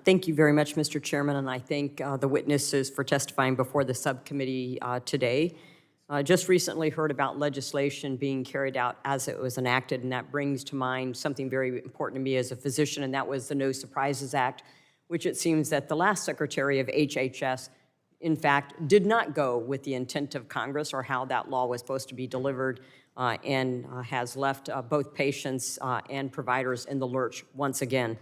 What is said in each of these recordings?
Thank you very much, Mr. Chairman, and I thank the witnesses for testifying before the subcommittee today. Just recently heard about legislation being carried out as it was enacted, and that brings to mind something very important to me as a physician, and that was the No Surprises Act, which it seems that the last Secretary of HHS, in fact, did not go with the intent of Congress or how that law was supposed to be delivered, and has left both patients and providers in the lurch once again.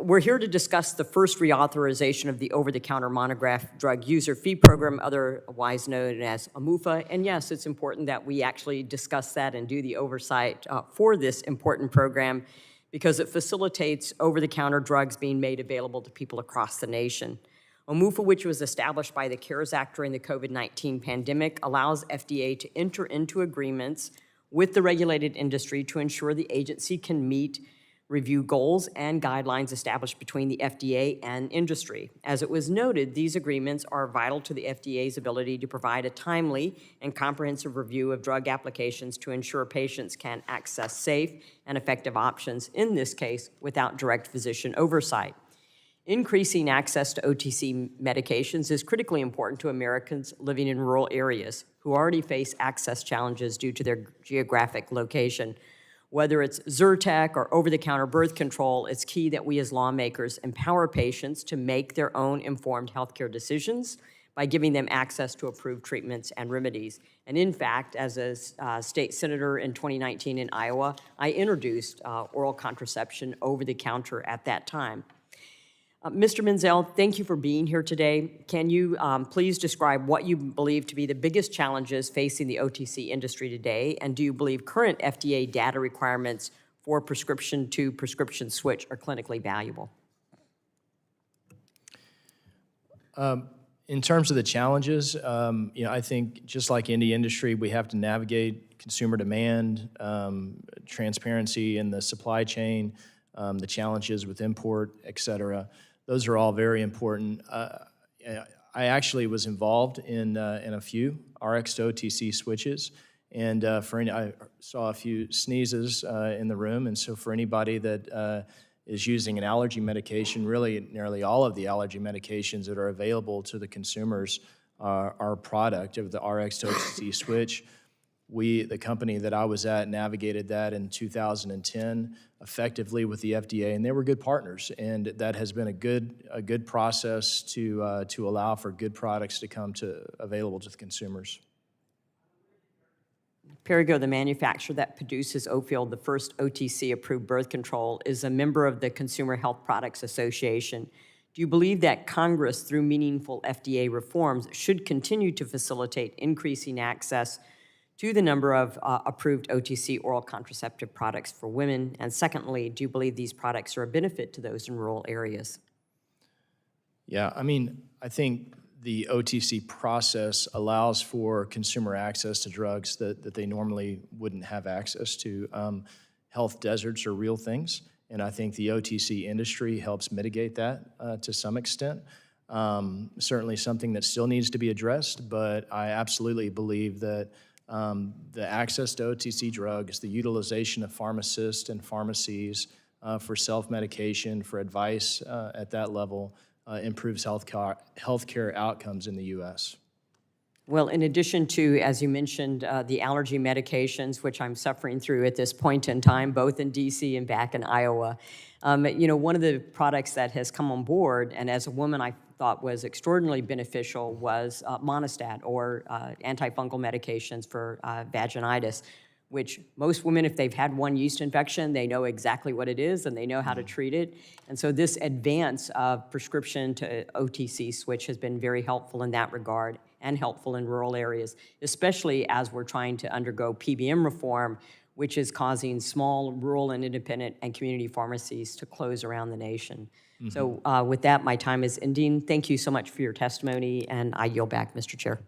We're here to discuss the first reauthorization of the over-the-counter Monograph drug user fee program, otherwise known as AMUFA. And yes, it's important that we actually discuss that and do the oversight for this important program because it facilitates over-the-counter drugs being made available to people across the nation. AMUFA, which was established by the CARES Act during the COVID-19 pandemic, allows FDA to enter into agreements with the regulated industry to ensure the agency can meet review goals and guidelines established between the FDA and industry. As it was noted, these agreements are vital to the FDA's ability to provide a timely and comprehensive review of drug applications to ensure patients can access safe and effective options, in this case, without direct physician oversight. Increasing access to OTC medications is critically important to Americans living in rural areas who already face access challenges due to their geographic location. Whether it's Zyrtec or over-the-counter birth control, it's key that we as lawmakers empower patients to make their own informed healthcare decisions by giving them access to approved treatments and remedies. And in fact, as a state senator in 2019 in Iowa, I introduced oral contraception over-the-counter at that time. Mr. Menzel, thank you for being here today. Can you please describe what you believe to be the biggest challenges facing the OTC industry today, and do you believe current FDA data requirements for prescription to prescription switch are clinically valuable? In terms of the challenges, I think just like any industry, we have to navigate consumer demand, transparency in the supply chain, the challenges with import, et cetera. Those are all very important. I actually was involved in a few RX to OTC switches, and I saw a few sneezes in the room, and so for anybody that is using an allergy medication, really nearly all of the allergy medications that are available to the consumers are a product of the RX to OTC switch. The company that I was at, navigated that in 2010 effectively with the FDA, and they were good partners. And that has been a good process to allow for good products to come available to the consumers. Perrigo, the manufacturer that produces Opill, the first OTC-approved birth control, is a member of the Consumer Health Products Association. Do you believe that Congress, through meaningful FDA reforms, should continue to facilitate increasing access to the number of approved OTC oral contraceptive products for women? And secondly, do you believe these products are a benefit to those in rural areas? Yeah, I think the OTC process allows for consumer access to drugs that they normally wouldn't have access to. Health deserts are real things, and I think the OTC industry helps mitigate that to some extent. Certainly something that still needs to be addressed, but I absolutely believe that the access to OTC drugs, the utilization of pharmacists and pharmacies for self-medication, for advice at that level, improves healthcare outcomes in the U.S. Well, in addition to, as you mentioned, the allergy medications, which I'm suffering through at this point in time, both in D.C. and back in Iowa, one of the products that has come on board, and as a woman I thought was extraordinarily beneficial, was Monistat, or antifungal medications for vaginitis, which most women, if they've had one yeast infection, they know exactly what it is and they know how to treat it. And so this advance of prescription to OTC switch has been very helpful in that regard and helpful in rural areas, especially as we're trying to undergo PBM reform, which is causing small, rural, and independent and community pharmacies to close around the nation. Mm-hmm. So with that, my time is ending. Thank you so much for your testimony, and I yield back, Mr. Chair.